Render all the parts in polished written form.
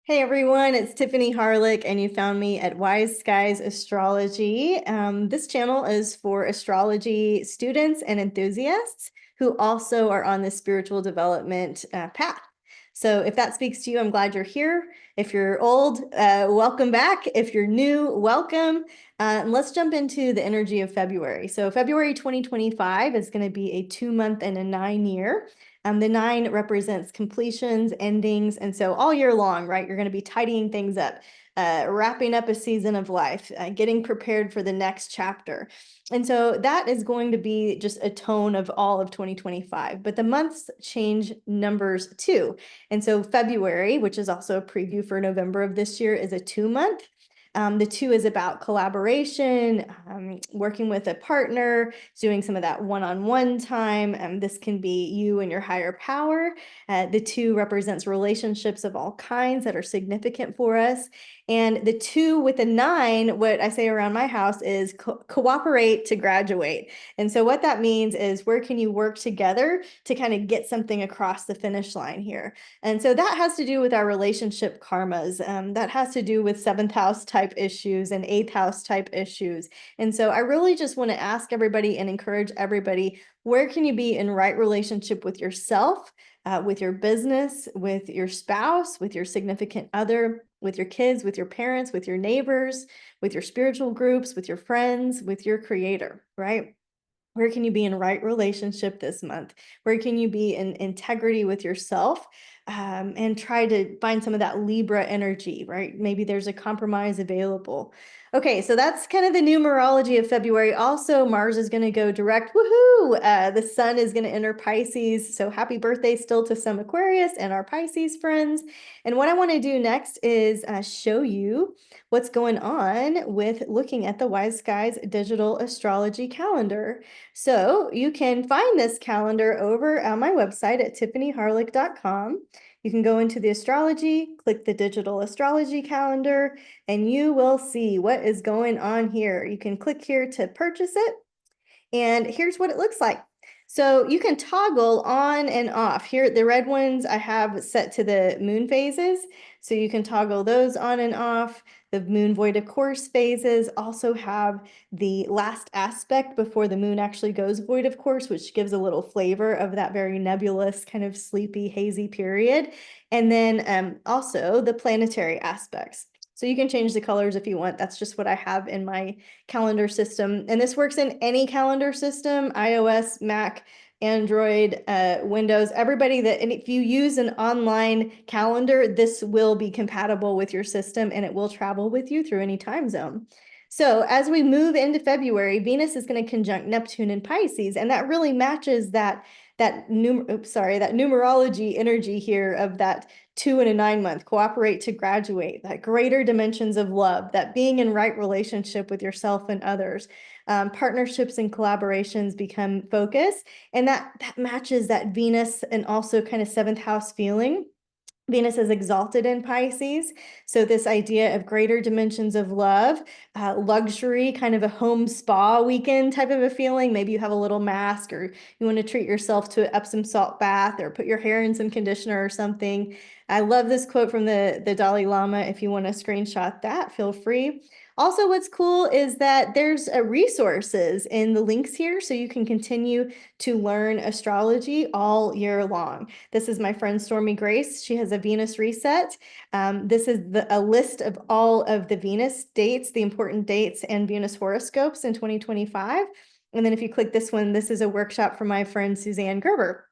Hey everyone, it's Tiffany Harlick, and you found me at Wise Skies Astrology. This channel is for astrology students and enthusiasts who also are on the spiritual development path. So if that speaks to you, I'm glad you're here. If you're old, welcome back. If you're new, welcome. And let's jump into the energy of February. So February 2025 is going to be a 2-month and a 9-year. The 9 represents completions, endings, and so all year long, right, you're going to be tidying things up, wrapping up a season of life, getting prepared for the next chapter. And so that is going to be just a tone of all of 2025. But the months change numbers too. And so February, which is also a preview for November of this year, is a 2-month. The 2 is about collaboration, working with a partner, doing some of that one-on-one time. This can be you and your higher power. The 2 represents relationships of all kinds that are significant for us. And the 2 with the 9, what I say around my house is cooperate to graduate. And so what that means is where can you work together to kind of get something across the finish line here? And so that has to do with our relationship karmas. That has to do with 7th house type issues and 8th house type issues. And so I really just want to ask everybody and encourage everybody, where can you be in right relationship with yourself, with your business, with your spouse, with your significant other, with your kids, with your parents, with your neighbors, with your spiritual groups, with your friends, with your creator, right? Where can you be in right relationship this month? Where can you be in integrity with yourself? And try to find some of that Libra energy, right? Maybe there's a compromise available. Okay, so that's kind of the numerology of February. Also, Mars is going to go direct. Woohoo! The sun is going to enter Pisces. So happy birthday still to some Aquarius and our Pisces friends. And what I want to do next is show you what's going on with looking at the Wise Skies digital astrology calendar. So you can find this calendar over on my website at tiffanyharlick.com. You can go into the astrology, click the digital astrology calendar, and you will see what is going on here. You can click here to purchase it. And here's what it looks like. So you can toggle on and off. Here, the red ones I have set to the moon phases. So you can toggle those on and off. The moon void of course phases also have the last aspect before the moon actually goes void of course, which gives a little flavor of that very nebulous, kind of sleepy, hazy period. And then also the planetary aspects. So you can change the colors if you want. That's just what I have in my calendar system. And this works in any calendar system, iOS, Mac, Android, Windows, everybody that, and if you use an online calendar, this will be compatible with your system and it will travel with you through any time zone. So as we move into February, Venus is going to conjunct Neptune in Pisces, and that really matches that numerology energy here of that 2 and a 9-month, cooperate to graduate, that greater dimensions of love, that being in right relationship with yourself and others. Partnerships and collaborations become focus, and that matches that Venus and also kind of 7th house feeling. Venus is exalted in Pisces. So this idea of greater dimensions of love, luxury, kind of a home spa weekend type of a feeling. Maybe you have a little mask or you want to treat yourself to an Epsom salt bath or put your hair in some conditioner or something. I love this quote from the Dalai Lama. If you want to screenshot that, feel free. Also, what's cool is that there's resources in the links here, so you can continue to learn astrology all year long. This is my friend Stormy Grace. She has a Venus reset. This is a list of all of the Venus dates, the important dates, and Venus horoscopes in 2025. And then if you click this one, this is a workshop from my friend Suzanne Gerber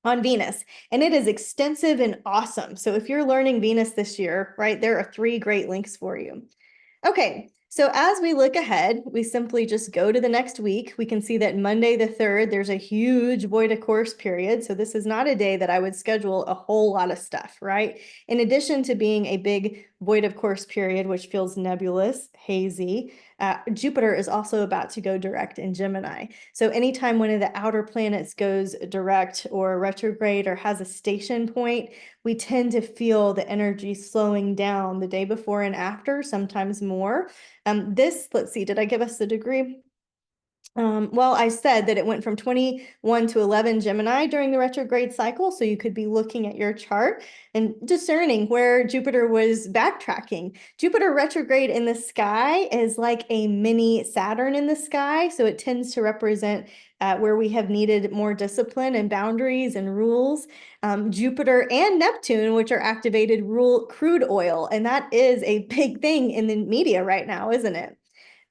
on Venus, and it is extensive and awesome. So if you're learning Venus this year, right, there are 3 great links for you. Okay, so as we look ahead, we simply just go to the next week. We can see that Monday the 3rd, there's a huge void of course period. So this is not a day that I would schedule a whole lot of stuff, right? In addition to being a big void of course period, which feels nebulous, hazy, Jupiter is also about to go direct in Gemini. So anytime one of the outer planets goes direct or retrograde or has a station point, we tend to feel the energy slowing down the day before and after, sometimes more. Let's see, did I give us the degree? Well, I said that it went from 21 to 11 Gemini during the retrograde cycle. So you could be looking at your chart and discerning where Jupiter was backtracking. Jupiter retrograde in the sky is like a mini Saturn in the sky. So it tends to represent where we have needed more discipline and boundaries and rules. Jupiter and Neptune, which are activated, rule crude oil. And that is a big thing in the media right now, isn't it?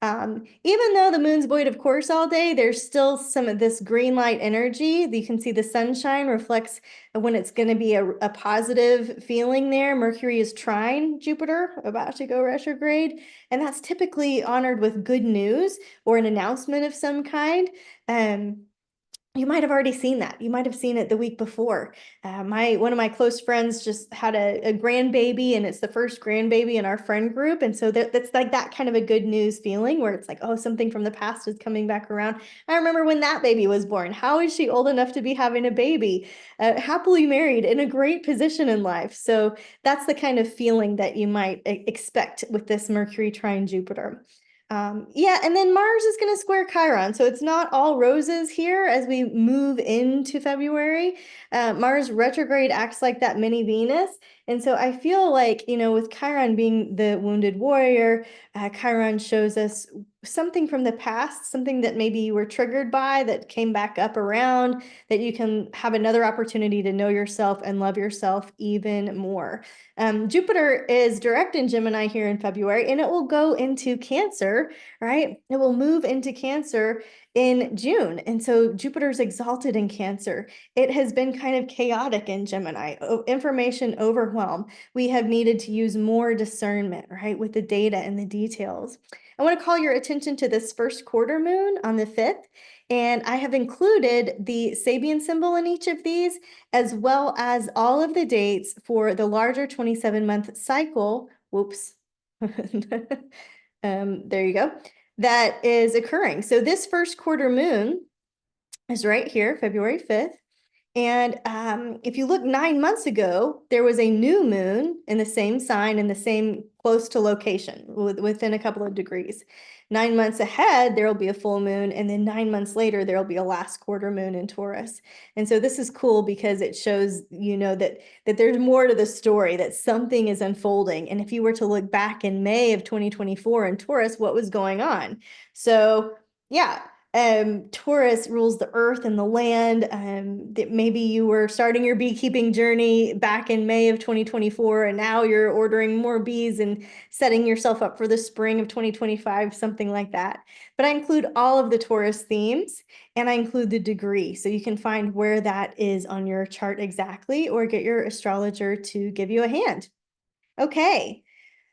Even though the moon's void of course all day, there's still some of this green light energy. You can see the sunshine reflects when it's going to be a positive feeling there. Mercury is trine Jupiter, about to go retrograde, and that's typically honored with good news or an announcement of some kind. You might have already seen that. You might have seen it the week before. One of my close friends just had a grandbaby, and it's the first grandbaby in our friend group. And so that's like that kind of a good news feeling where it's like, oh, something from the past is coming back around. I remember when that baby was born. How is she old enough to be having a baby? Happily married, in a great position in life. So that's the kind of feeling that you might expect with this Mercury trine Jupiter. Yeah, and then Mars is going to square Chiron. So it's not all roses here as we move into February. Mars retrograde acts like that mini Venus. And so I feel like, with Chiron being the wounded warrior, Chiron shows us something from the past, something that maybe you were triggered by that came back up around, that you can have another opportunity to know yourself and love yourself even more. Jupiter is direct in Gemini here in February, and it will go into Cancer, right? It will move into Cancer in June. And so Jupiter's exalted in Cancer. It has been kind of chaotic in Gemini, information overwhelm. We have needed to use more discernment, right, with the data and the details. I want to call your attention to this first quarter moon on the 5th. And I have included the Sabian symbol in each of these, as well as all of the dates for the larger 27-month cycle. Whoops. There you go. That is occurring. So this first quarter moon is right here, February 5th. And if you look 9 months ago, there was a new moon in the same sign in the same close to location within a couple of degrees. 9 months ahead, there will be a full moon. And then 9 months later, there will be a last quarter moon in Taurus. And so this is cool because it shows, that there's more to the story, that something is unfolding. And if you were to look back in May of 2024 in Taurus, what was going on? So yeah. Taurus rules the earth and the land. That maybe you were starting your beekeeping journey back in May of 2024, and now you're ordering more bees and setting yourself up for the spring of 2025, something like that. But I include all of the Taurus themes, and I include the degree, so you can find where that is on your chart exactly, or get your astrologer to give you a hand. Okay.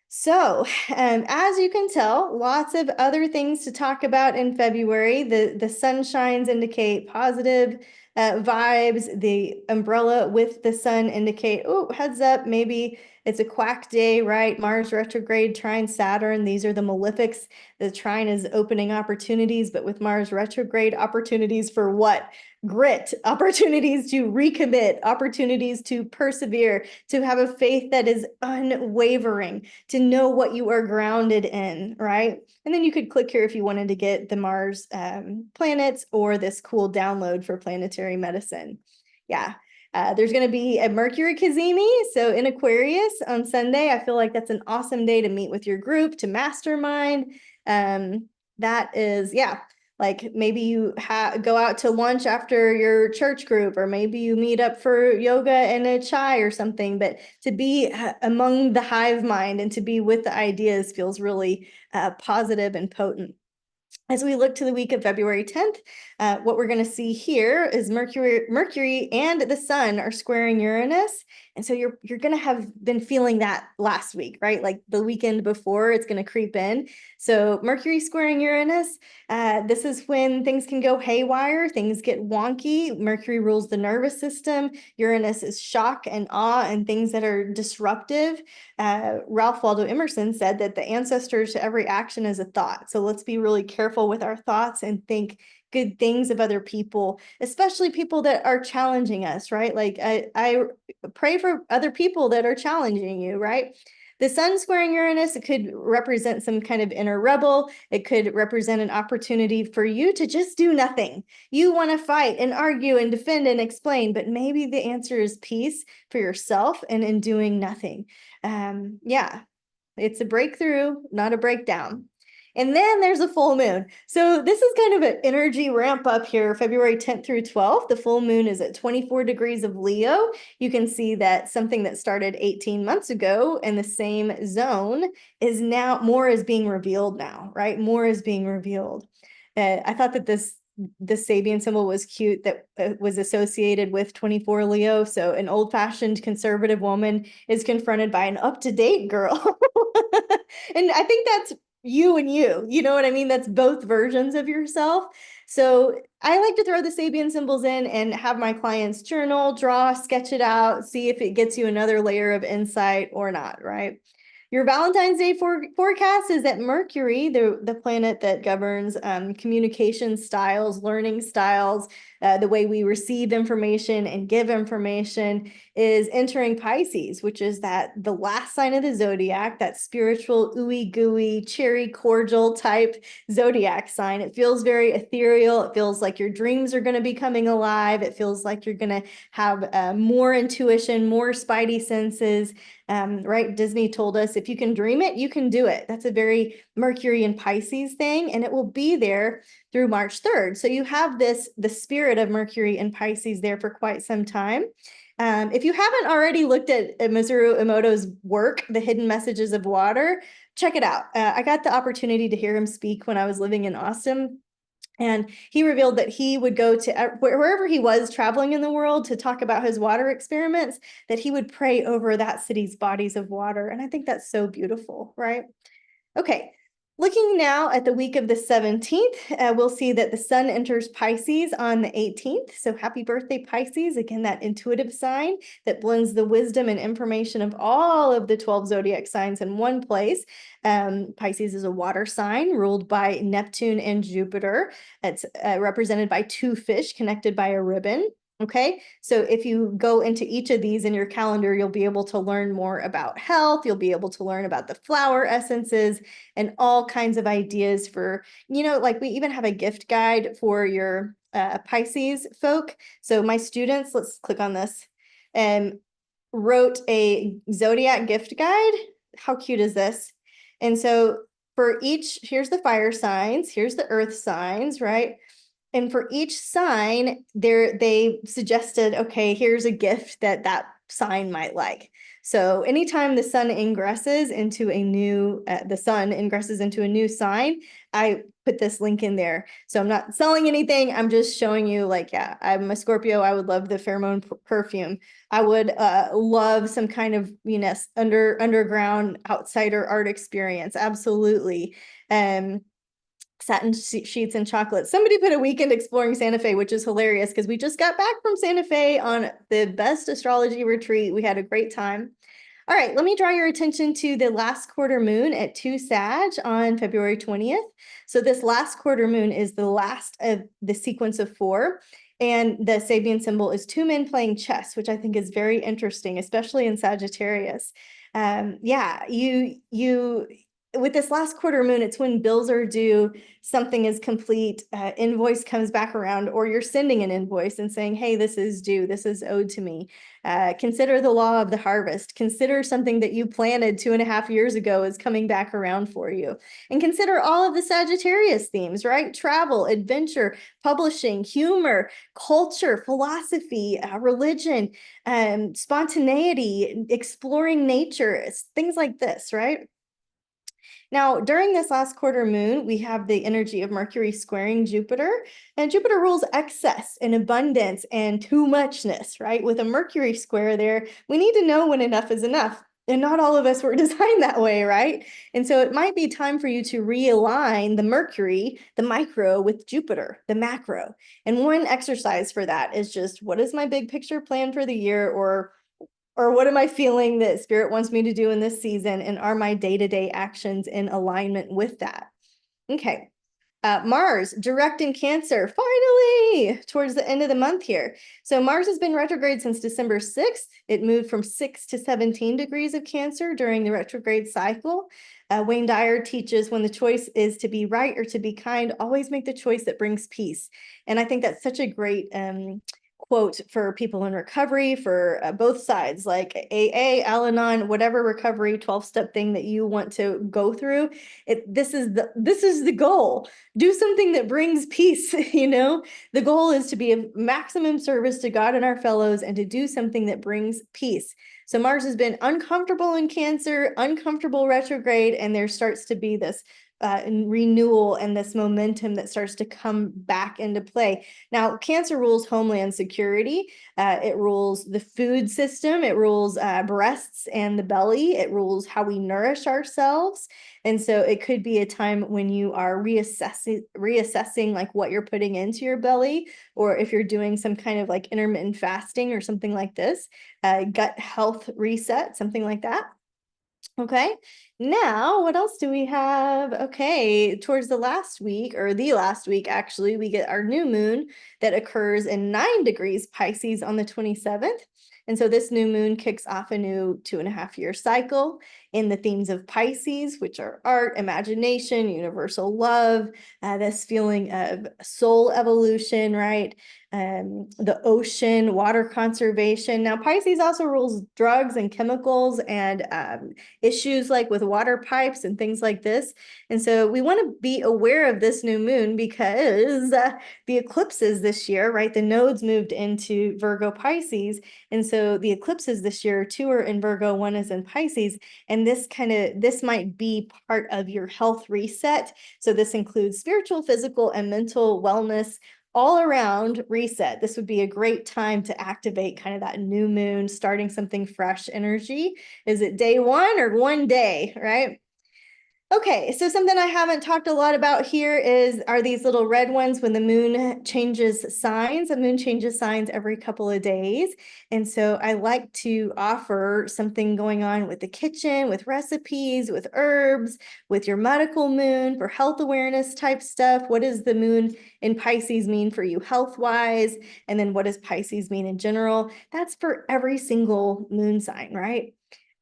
So, as you can tell, lots of other things to talk about in February. The sunshines indicate positive vibes. The umbrella with the sun indicate, oh, heads up, maybe it's a quack day, right? Mars retrograde, trine Saturn. These are the malefics. The trine is opening opportunities, but with Mars retrograde, opportunities for what? Grit, opportunities to recommit, opportunities to persevere, to have a faith that is unwavering, to know what you are grounded in, right? And then you could click here if you wanted to get the Mars planets or this cool download for planetary medicine. Yeah. There's going to be a Mercury Cazimi. So in Aquarius on Sunday, I feel like that's an awesome day to meet with your group, to mastermind. That is, yeah, like maybe you go out to lunch after your church group, or maybe you meet up for yoga and a chai or something. But to be among the hive mind and to be with the ideas feels really positive and potent. As we look to the week of February 10th, what we're going to see here is Mercury and the sun are squaring Uranus. And so you're going to have been feeling that last week, right? Like the weekend before, it's going to creep in. So Mercury squaring Uranus, this is when things can go haywire, things get wonky. Mercury rules the nervous system. Uranus is shock and awe and things that are disruptive. Ralph Waldo Emerson said that the ancestor to every action is a thought. So let's be really careful with our thoughts and think good things of other people, especially people that are challenging us, right? Like I pray for other people that are challenging you, right? The sun squaring Uranus, it could represent some kind of inner rebel. It could represent an opportunity for you to just do nothing. You want to fight and argue and defend and explain, but maybe the answer is peace for yourself and in doing nothing. Yeah, it's a breakthrough, not a breakdown. And then there's a full moon. So this is kind of an energy ramp up here, February 10th through 12th. The full moon is at 24 degrees of Leo. You can see that something that started 18 months ago in the same zone is now, more is being revealed now, right? More is being revealed. I thought that this Sabian symbol was cute, that was associated with 24 Leo. So an old-fashioned conservative woman is confronted by an up-to-date girl. And I think that's you and you know what I mean? That's both versions of yourself. So I like to throw the Sabian symbols in and have my clients journal, draw, sketch it out, see if it gets you another layer of insight or not, right? Your Valentine's Day forecast is that Mercury, the planet that governs communication styles, learning styles, the way we receive information and give information, is entering Pisces, which is the last sign of the zodiac, that spiritual, ooey gooey, cherry cordial type zodiac sign. It feels very ethereal. It feels like your dreams are going to be coming alive. It feels like you're going to have more intuition, more spidey senses. Right? Disney told us if you can dream it, you can do it. That's a very Mercury and Pisces thing, and it will be there through March 3rd. So you have the spirit of Mercury and Pisces there for quite some time. If you haven't already looked at Masaru Emoto's work, The Hidden Messages of Water, check it out. I got the opportunity to hear him speak when I was living in Austin. And he revealed that he would go to wherever he was traveling in the world to talk about his water experiments, that he would pray over that city's bodies of water. And I think that's so beautiful, right? Okay, looking now at the week of the 17th, we'll see that the sun enters Pisces on the 18th. So happy birthday, Pisces. Again, that intuitive sign that blends the wisdom and information of all of the 12 zodiac signs in one place. Pisces is a water sign ruled by Neptune and Jupiter. It's represented by two fish connected by a ribbon. Okay, so if you go into each of these in your calendar, you'll be able to learn more about health. You'll be able to learn about the flower essences and all kinds of ideas for, like we even have a gift guide for your Pisces folk. So my students, let's click on this, and wrote a zodiac gift guide. How cute is this? And so for each, here's the fire signs, here's the earth signs, right? And for each sign, they suggested, okay, here's a gift that sign might like. So anytime the sun ingresses into a new sign, I put this link in there. So I'm not selling anything. I'm just showing you, like, yeah, I'm a Scorpio. I would love the pheromone perfume. I would love some kind of, underground outsider art experience. Absolutely. Satin sheets and chocolate. Somebody put a weekend exploring Santa Fe, which is hilarious because we just got back from Santa Fe on the best astrology retreat. We had a great time. All right, let me draw your attention to the last quarter moon at 2 Sag on February 20th. So this last quarter moon is the last of the sequence of 4. And the Sabian symbol is 2 men playing chess, which I think is very interesting, especially in Sagittarius. Yeah, you with this last quarter moon, it's when bills are due, something is complete, invoice comes back around, or you're sending an invoice and saying, hey, this is due, this is owed to me. Consider the law of the harvest. Consider something that you planted 2.5 years ago is coming back around for you. And consider all of the Sagittarius themes, right? Travel, adventure, publishing, humor, culture, philosophy, religion, spontaneity, exploring nature, things like this, right? Now, during this last quarter moon, we have the energy of Mercury squaring Jupiter, and Jupiter rules excess and abundance and too muchness, right? With a Mercury square there, we need to know when enough is enough. And not all of us were designed that way, right? And so it might be time for you to realign the Mercury, the micro, with Jupiter, the macro. And one exercise for that is just, what is my big picture plan for the year, or what am I feeling that Spirit wants me to do in this season? And are my day-to-day actions in alignment with that? Okay. Mars, direct in Cancer, finally, towards the end of the month here. So Mars has been retrograde since December 6th. It moved from 6 to 17 degrees of Cancer during the retrograde cycle. Wayne Dyer teaches when the choice is to be right or to be kind, always make the choice that brings peace. And I think that's such a great quote for people in recovery, for both sides, like AA, Al-Anon, whatever recovery 12-step thing that you want to go through. This is the goal. Do something that brings peace. The goal is to be of maximum service to God and our fellows, and to do something that brings peace. So Mars has been uncomfortable in Cancer, uncomfortable retrograde, and there starts to be this renewal and this momentum that starts to come back into play. Now, Cancer rules homeland security. It rules the food system. It rules breasts and the belly. It rules how we nourish ourselves. And so it could be a time when you are reassessing like what you're putting into your belly, or if you're doing some kind of like intermittent fasting or something like this, gut health reset, something like that. Okay, now what else do we have? Okay, towards the last week, or the last week, actually, we get our new moon that occurs in 9 degrees Pisces on the 27th. And so this new moon kicks off a new 2.5-year cycle in the themes of Pisces, which are art, imagination, universal love, this feeling of soul evolution, right? The ocean, water conservation. Now, Pisces also rules drugs and chemicals and issues like with water pipes and things like this. And so we want to be aware of this new moon because the eclipses this year, right? The nodes moved into Virgo Pisces. And so the eclipses this year, 2 are in Virgo, 1 is in Pisces. And this might be part of your health reset. So this includes spiritual, physical, and mental wellness, all around reset. This would be a great time to activate kind of that new moon, starting something fresh energy. Is it day 1 or one day, right? Okay, so something I haven't talked a lot about here are these little red ones when the moon changes signs. The moon changes signs every couple of days. And so I like to offer something going on with the kitchen, with recipes, with herbs, with your medical moon for health awareness type stuff. What does the moon in Pisces mean for you health-wise? And then what does Pisces mean in general? That's for every single moon sign, right?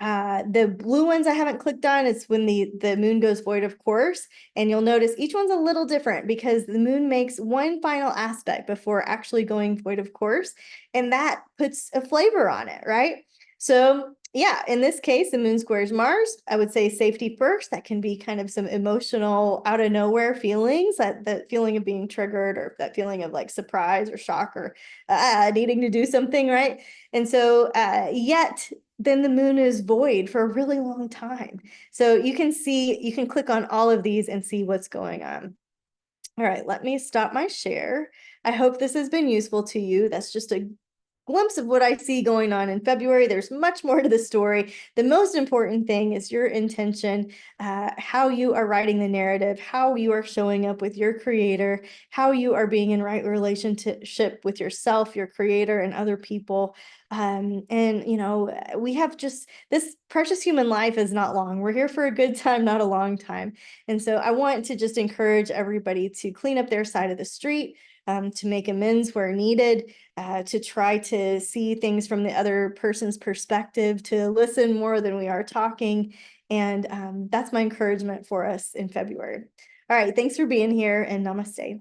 The blue ones I haven't clicked on. It's when the moon goes void of course, and you'll notice each one's a little different because the moon makes one final aspect before actually going void of course, and that puts a flavor on it, right? So yeah, in this case, the moon squares Mars. I would say safety first. That can be kind of some emotional out of nowhere feelings, that feeling of being triggered, or that feeling of like surprise or shock, or needing to do something, right? And so yet then the moon is void for a really long time. So you can click on all of these and see what's going on. All right, let me stop my share. I hope this has been useful to you. That's just a glimpse of what I see going on in February. There's much more to the story. The most important thing is your intention, how you are writing the narrative, how you are showing up with your creator, how you are being in right relationship with yourself, your creator, and other people. And we have just this precious human life is not long. We're here for a good time, not a long time. And so I want to just encourage everybody to clean up their side of the street, to make amends where needed, to try to see things from the other person's perspective, to listen more than we are talking. And that's my encouragement for us in February. All right, thanks for being here, and namaste.